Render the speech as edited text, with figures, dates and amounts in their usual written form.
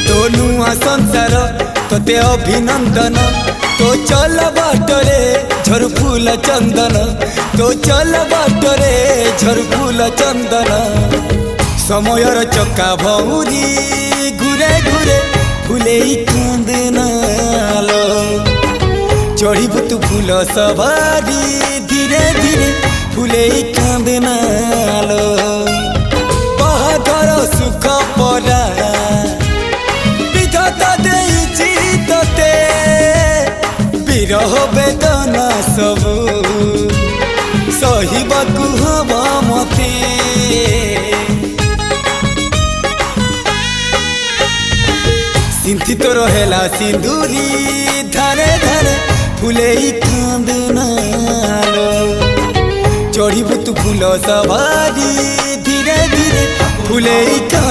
तो नुआ संसार तोते अभिनंदन तो चल बाटरे झरफुल चंदन तो चल बाटरे झरफुल चंदन समयर चक्का भौरी घुरे घुरे फुले कांदनालो चढ़ीबु तू फूल सवारी धीरे धीरे फुले कांदनालो बाहागर सुख परा विधाता देइछि तोते विरह वेदना सबु सहिबाकु हबा मते सिंथी तो रहेला सिंदूरी धारे धारे फुले कांदनालो चढ़ीबु तू फूल सवारी धीरे धीरे फुले कांद